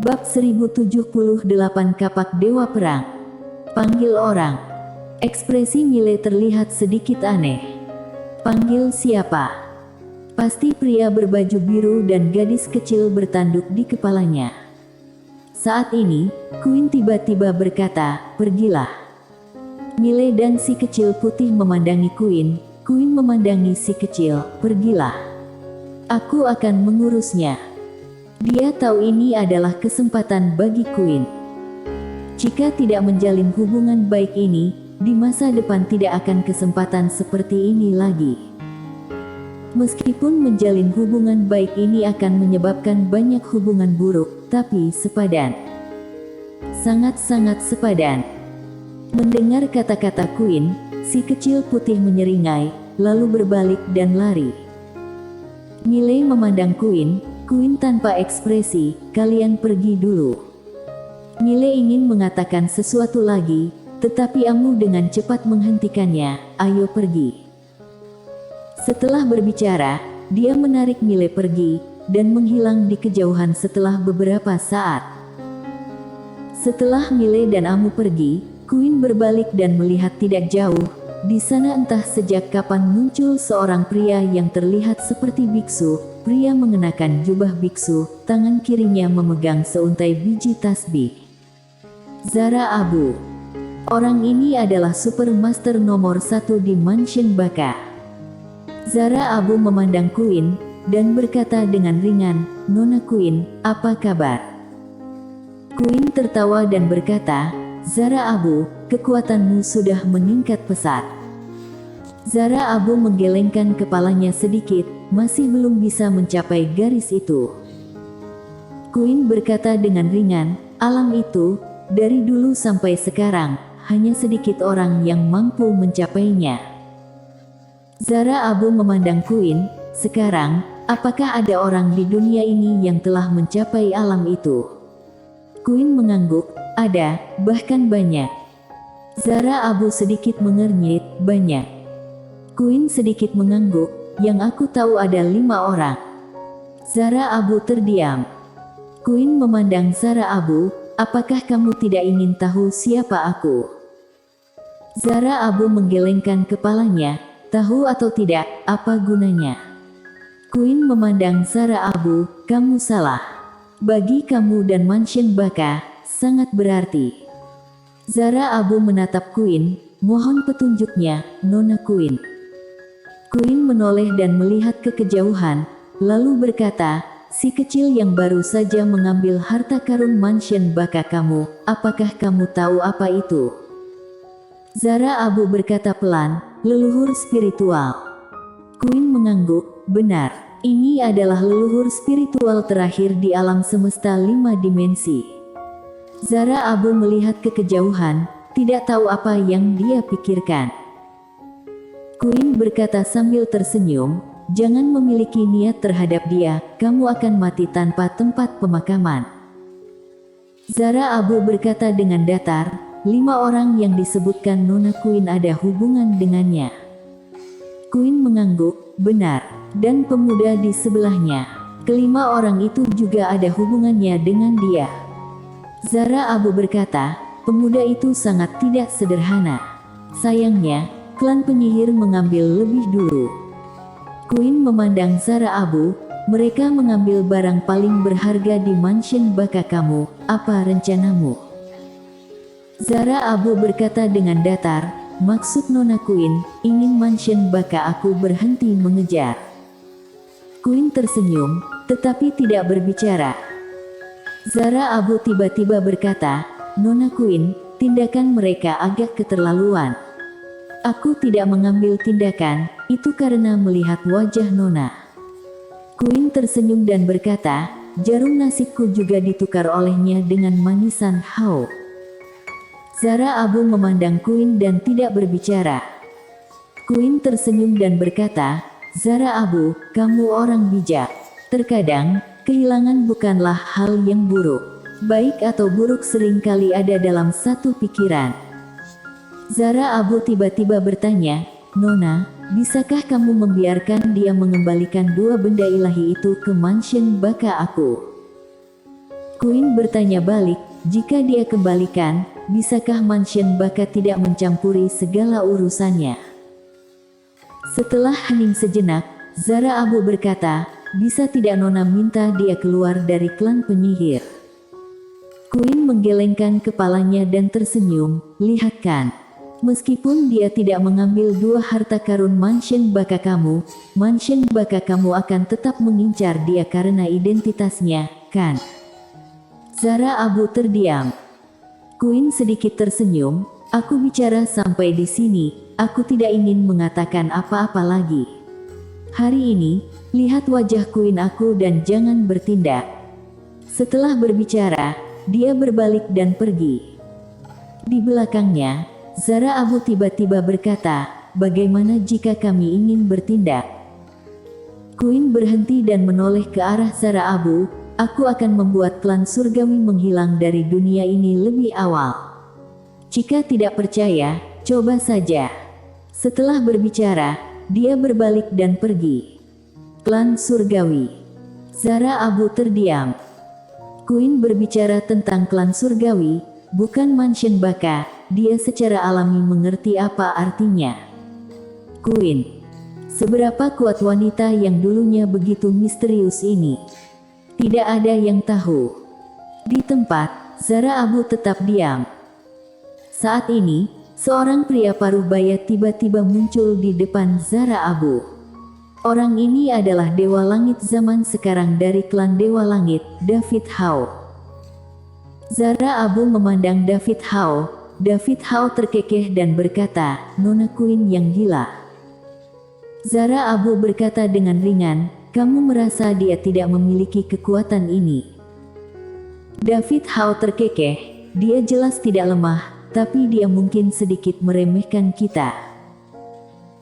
Bab 1078 Kapak Dewa Perang. Panggil orang. Ekspresi Mile terlihat sedikit aneh. Panggil siapa? Pasti pria berbaju biru dan gadis kecil bertanduk di kepalanya. Saat ini, Queen tiba-tiba berkata, "Pergilah." Mile dan si kecil putih memandangi Queen. Queen memandangi si kecil, "Pergilah. Aku akan mengurusnya." Dia tahu ini adalah kesempatan bagi Queen. Jika tidak menjalin hubungan baik ini, di masa depan tidak akan kesempatan seperti ini lagi. Meskipun menjalin hubungan baik ini akan menyebabkan banyak hubungan buruk, tapi sepadan. Sangat-sangat sepadan. Mendengar kata-kata Queen, si kecil putih menyeringai, lalu berbalik dan lari. Mile memandang Queen tanpa ekspresi, "Kalian pergi dulu." Mile ingin mengatakan sesuatu lagi, tetapi Amu dengan cepat menghentikannya, "Ayo pergi." Setelah berbicara, dia menarik Mile pergi, dan menghilang di kejauhan setelah beberapa saat. Setelah Mile dan Amu pergi, Queen berbalik dan melihat tidak jauh. Di sana entah sejak kapan muncul seorang pria yang terlihat seperti biksu. Pria mengenakan jubah biksu, tangan kirinya memegang seuntai biji tasbih. Zara Abu. Orang ini adalah Super Master nomor 1 di Mansion Baka. Zara Abu memandang Queen, dan berkata dengan ringan, "Nona Queen, apa kabar?" Queen tertawa dan berkata, "Zara Abu, kekuatanmu sudah meningkat pesat." Zara Abu menggelengkan kepalanya sedikit, masih belum bisa mencapai garis itu. Queen berkata dengan ringan, "Alam itu, dari dulu sampai sekarang, hanya sedikit orang yang mampu mencapainya." Zara Abu memandang Queen, "Sekarang, apakah ada orang di dunia ini yang telah mencapai alam itu?" Queen mengangguk, "Ada, bahkan banyak." Zara Abu sedikit mengernyit, "Banyak." Queen sedikit mengangguk, "Yang aku tahu ada 5 orang." Zara Abu terdiam. Queen memandang Zara Abu, "Apakah kamu tidak ingin tahu siapa aku?" Zara Abu menggelengkan kepalanya, "Tahu atau tidak, apa gunanya?" Queen memandang Zara Abu, "Kamu salah. Bagi kamu dan Mansion Baka, sangat berarti." Zara Abu menatap Queen, "Mohon petunjuknya, Nona Queen." Queen menoleh dan melihat ke kejauhan, lalu berkata, "Si kecil yang baru saja mengambil harta karun Mansion Baka kamu, apakah kamu tahu apa itu?" Zara Abu berkata pelan, "Leluhur spiritual." Queen mengangguk, "Benar. Ini adalah leluhur spiritual terakhir di alam semesta 5 dimensi." Zara Abu melihat ke kejauhan, tidak tahu apa yang dia pikirkan. Queen berkata sambil tersenyum, "Jangan memiliki niat terhadap dia, kamu akan mati tanpa tempat pemakaman." Zara Abu berkata dengan datar, 5 orang yang disebutkan Nona Queen ada hubungan dengannya." Queen mengangguk, "Benar. Dan pemuda di sebelahnya. Kelima orang itu juga ada hubungannya dengan dia." Zara Abu berkata, "Pemuda itu sangat tidak sederhana. Sayangnya, klan penyihir mengambil lebih dulu." Queen memandang Zara Abu, "Mereka mengambil barang paling berharga di Mansion Baka kamu, apa rencanamu?" Zara Abu berkata dengan datar, "Maksud Nona Queen, ingin Mansion Baka aku berhenti mengejar." Queen tersenyum, tetapi tidak berbicara. Zara Abu tiba-tiba berkata, "Nona Queen, tindakan mereka agak keterlaluan." "Aku tidak mengambil tindakan, itu karena melihat wajah Nona." Queen tersenyum dan berkata, "Jarum nasibku juga ditukar olehnya dengan manisan Hao." Zara Abu memandang Queen dan tidak berbicara. Queen tersenyum dan berkata, "Zara Abu, kamu orang bijak. Terkadang, kehilangan bukanlah hal yang buruk. Baik atau buruk seringkali ada dalam satu pikiran." Zara Abu tiba-tiba bertanya, "Nona, bisakah kamu membiarkan dia mengembalikan 2 benda ilahi itu ke Mansion Baka aku?" Queen bertanya balik, jika dia kembalikan, bisakah Mansion Baka tidak mencampuri segala urusannya? Setelah hening sejenak, Zara Abu berkata, bisa tidak Nona minta dia keluar dari klan penyihir? Queen menggelengkan kepalanya dan tersenyum, lihat kan. Meskipun dia tidak mengambil dua harta karun Mansion Baka kamu akan tetap mengincar dia karena identitasnya, kan? Zara Abu terdiam. Queen sedikit tersenyum, aku bicara sampai di sini, aku tidak ingin mengatakan apa-apa lagi. Hari ini, lihat wajah Queen aku dan jangan bertindak. Setelah berbicara, dia berbalik dan pergi. Di belakangnya, Zara Abu tiba-tiba berkata, bagaimana jika kami ingin bertindak? Queen berhenti dan menoleh ke arah Zara Abu, aku akan membuat klan surgawi menghilang dari dunia ini lebih awal. Jika tidak percaya, coba saja. Setelah berbicara, dia berbalik dan pergi. Klan surgawi. Zara Abu terdiam. Queen berbicara tentang klan surgawi, bukan Mansion Baka. Dia secara alami mengerti apa artinya. Queen. Seberapa kuat wanita yang dulunya begitu misterius ini? Tidak ada yang tahu. Di tempat, Zara Abu tetap diam. Saat ini, seorang pria paruh baya tiba-tiba muncul di depan Zara Abu. Orang ini adalah Dewa Langit zaman sekarang dari klan Dewa Langit, David Hao. Zara Abu memandang David Hao. David Hao terkekeh dan berkata, Nona Queen yang gila. Zara Abu berkata dengan ringan, kamu merasa dia tidak memiliki kekuatan ini. David Hao terkekeh, dia jelas tidak lemah, tapi dia mungkin sedikit meremehkan kita.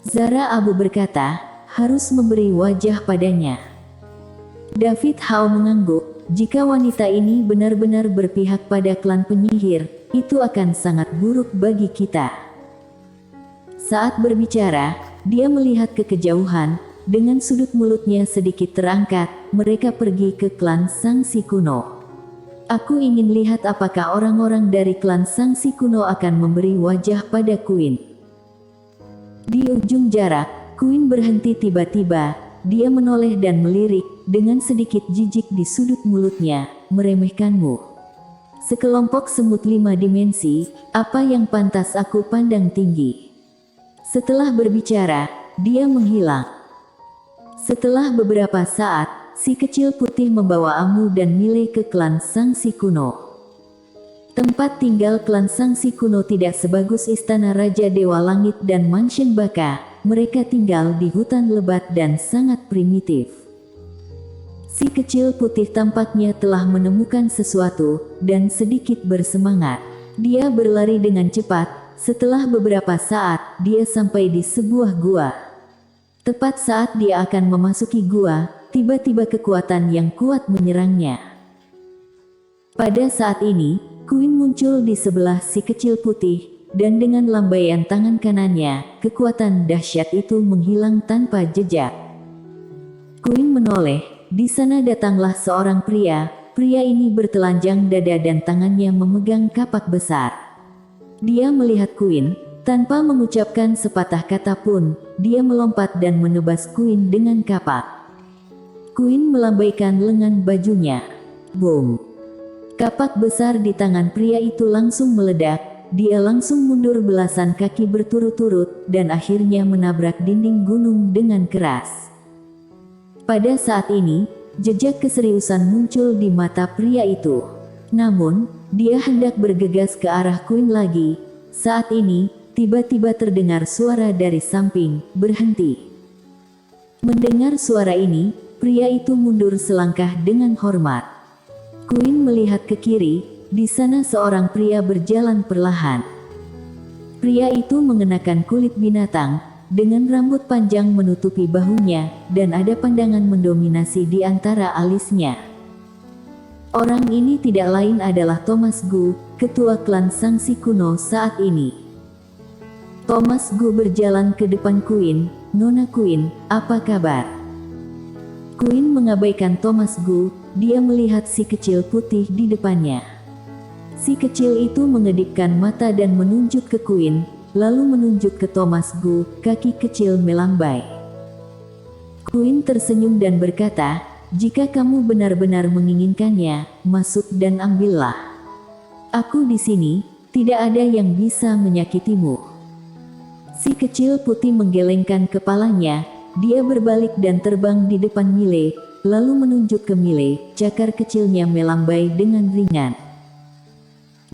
Zara Abu berkata, harus memberi wajah padanya. David Hao mengangguk, jika wanita ini benar-benar berpihak pada klan penyihir, itu akan sangat buruk bagi kita. Saat berbicara, dia melihat ke kejauhan, dengan sudut mulutnya sedikit terangkat, mereka pergi ke klan Sangsi kuno. Aku ingin lihat apakah orang-orang dari klan Sangsi kuno akan memberi wajah pada Queen. Di ujung jarak, Queen berhenti tiba-tiba, dia menoleh dan melirik, dengan sedikit jijik di sudut mulutnya, meremehkanmu. Sekelompok semut 5 dimensi, apa yang pantas aku pandang tinggi. Setelah berbicara, dia menghilang. Setelah beberapa saat, si kecil putih membawa Amu dan Mile ke klan Sangsi kuno. Tempat tinggal klan Sangsi kuno tidak sebagus istana Raja Dewa Langit dan Mansion Baka, mereka tinggal di hutan lebat dan sangat primitif. Si kecil putih tampaknya telah menemukan sesuatu, dan sedikit bersemangat. Dia berlari dengan cepat, setelah beberapa saat, dia sampai di sebuah gua. Tepat saat dia akan memasuki gua, tiba-tiba kekuatan yang kuat menyerangnya. Pada saat ini, Queen muncul di sebelah si kecil putih, dan dengan lambaian tangan kanannya, kekuatan dahsyat itu menghilang tanpa jejak. Queen menoleh. Di sana datanglah seorang pria, pria ini bertelanjang dada dan tangannya memegang kapak besar. Dia melihat Queen, tanpa mengucapkan sepatah kata pun, dia melompat dan menebas Queen dengan kapak. Queen melambaikan lengan bajunya. Boom! Kapak besar di tangan pria itu langsung meledak, dia langsung mundur belasan kaki berturut-turut, dan akhirnya menabrak dinding gunung dengan keras. Pada saat ini, jejak keseriusan muncul di mata pria itu. Namun, dia hendak bergegas ke arah Queen lagi. Saat ini, tiba-tiba terdengar suara dari samping, berhenti. Mendengar suara ini, pria itu mundur selangkah dengan hormat. Queen melihat ke kiri, di sana seorang pria berjalan perlahan. Pria itu mengenakan kulit binatang, dengan rambut panjang menutupi bahunya, dan ada pandangan mendominasi di antara alisnya. Orang ini tidak lain adalah Thomas Gu, ketua klan Sangsi kuno saat ini. Thomas Gu berjalan ke depan Queen, Nona Queen, apa kabar? Queen mengabaikan Thomas Gu, dia melihat si kecil putih di depannya. Si kecil itu mengedipkan mata dan menunjuk ke Queen, lalu menunjuk ke Thomas Gu, kaki kecil melambai. Queen tersenyum dan berkata, "Jika kamu benar-benar menginginkannya, masuk dan ambillah. Aku di sini, tidak ada yang bisa menyakitimu." Si kecil putih menggelengkan kepalanya, dia berbalik dan terbang di depan Mile, lalu menunjuk ke Mile, cakar kecilnya melambai dengan ringan.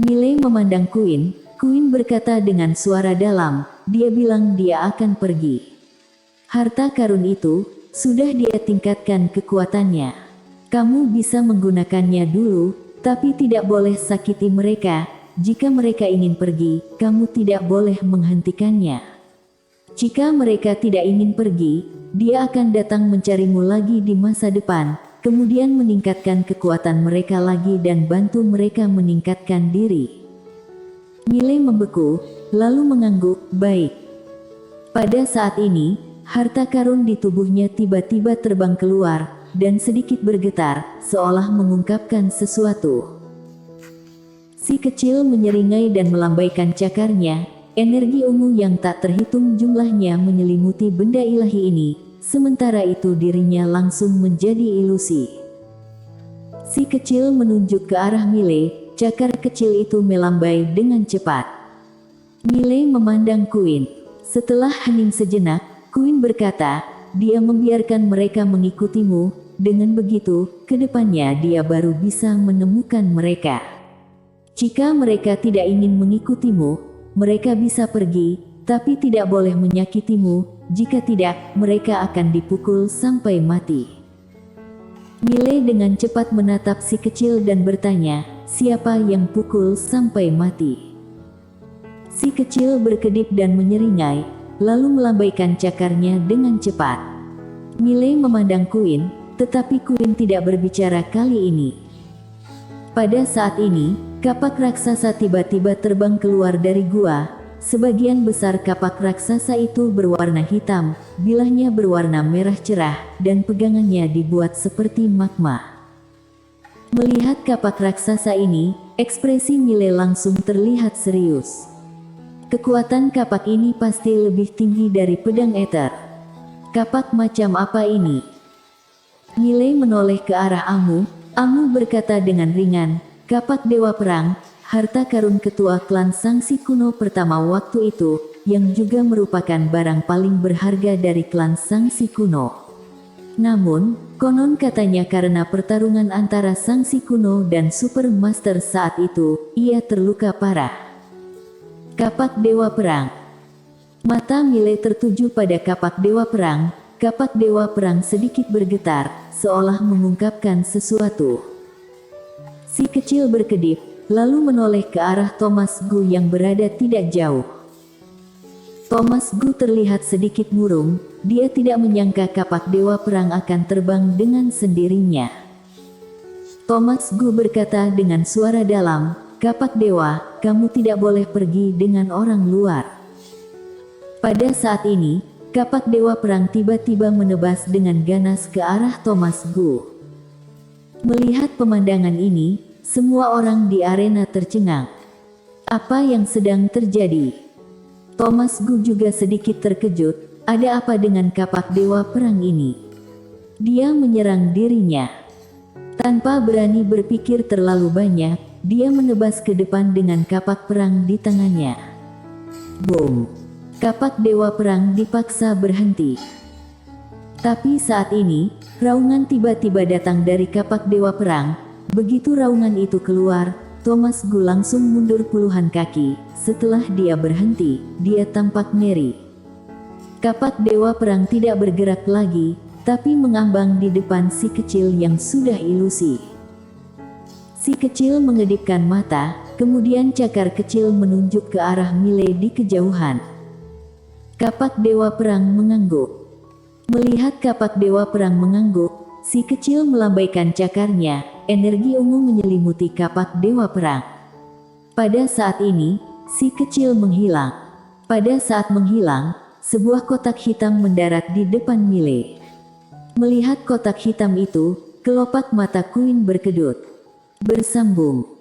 Mile memandang Queen, Queen berkata dengan suara dalam, dia bilang dia akan pergi. Harta karun itu, sudah dia tingkatkan kekuatannya. Kamu bisa menggunakannya dulu, tapi tidak boleh sakiti mereka. Jika mereka ingin pergi, kamu tidak boleh menghentikannya. Jika mereka tidak ingin pergi, dia akan datang mencarimu lagi di masa depan, kemudian meningkatkan kekuatan mereka lagi dan bantu mereka meningkatkan diri. Mile membeku, lalu mengangguk, "Baik." Pada saat ini, harta karun di tubuhnya tiba-tiba terbang keluar, dan sedikit bergetar, seolah mengungkapkan sesuatu. Si kecil menyeringai dan melambaikan cakarnya. Energi ungu yang tak terhitung jumlahnya menyelimuti benda ilahi ini, sementara itu dirinya langsung menjadi ilusi. Si kecil menunjuk ke arah Mile, cakar kecil itu melambai dengan cepat. Mile memandang Queen. Setelah hening sejenak, Queen berkata, "Dia membiarkan mereka mengikutimu, dengan begitu, kedepannya dia baru bisa menemukan mereka. Jika mereka tidak ingin mengikutimu, mereka bisa pergi, tapi tidak boleh menyakitimu, jika tidak, mereka akan dipukul sampai mati." Mile dengan cepat menatap si kecil dan bertanya, "Siapa yang pukul sampai mati?" Si kecil berkedip dan menyeringai, lalu melambaikan cakarnya dengan cepat. Mile memandang Queen, tetapi Queen tidak berbicara kali ini. Pada saat ini, kapak raksasa tiba-tiba terbang keluar dari gua. Sebagian besar kapak raksasa itu berwarna hitam, bilahnya berwarna merah cerah, dan pegangannya dibuat seperti magma. Melihat kapak raksasa ini, ekspresi Mile langsung terlihat serius. Kekuatan kapak ini pasti lebih tinggi dari pedang ether. Kapak macam apa ini? Mile menoleh ke arah Amu. Amu berkata dengan ringan, "Kapak Dewa Perang, harta karun ketua klan Sangsi kuno pertama waktu itu, yang juga merupakan barang paling berharga dari klan Sangsi kuno. Namun, konon katanya karena pertarungan antara Sangsi kuno dan Super Master saat itu, ia terluka parah." Kapak Dewa Perang. Mata Mile tertuju pada kapak Dewa Perang. Kapak Dewa Perang sedikit bergetar, seolah mengungkapkan sesuatu. Si kecil berkedip, lalu menoleh ke arah Thomas Gu yang berada tidak jauh. Thomas Gu terlihat sedikit murung, dia tidak menyangka kapak Dewa Perang akan terbang dengan sendirinya. Thomas Gu berkata dengan suara dalam, "Kapak Dewa, kamu tidak boleh pergi dengan orang luar." Pada saat ini, kapak Dewa Perang tiba-tiba menebas dengan ganas ke arah Thomas Gu. Melihat pemandangan ini, semua orang di arena tercengang. Apa yang sedang terjadi? Thomas Gu juga sedikit terkejut, ada apa dengan kapak Dewa Perang ini? Dia menyerang dirinya. Tanpa berani berpikir terlalu banyak, dia menebas ke depan dengan kapak perang di tangannya. Boom! Kapak Dewa Perang dipaksa berhenti. Tapi saat ini, raungan tiba-tiba datang dari kapak Dewa Perang. Begitu raungan itu keluar, Thomas Gu langsung mundur puluhan kaki. Setelah dia berhenti, dia tampak ngeri. Kapak Dewa Perang tidak bergerak lagi, tapi mengambang di depan si kecil yang sudah ilusi. Si kecil mengedipkan mata, kemudian cakar kecil menunjuk ke arah Mile di kejauhan. Kapak Dewa Perang mengangguk. Melihat kapak Dewa Perang mengangguk, si kecil melambaikan cakarnya, energi ungu menyelimuti kapak Dewa Perang. Pada saat ini, si kecil menghilang. Pada saat menghilang, sebuah kotak hitam mendarat di depan Mile. Melihat kotak hitam itu, Kelopak mata Queen berkedut. Bersambung.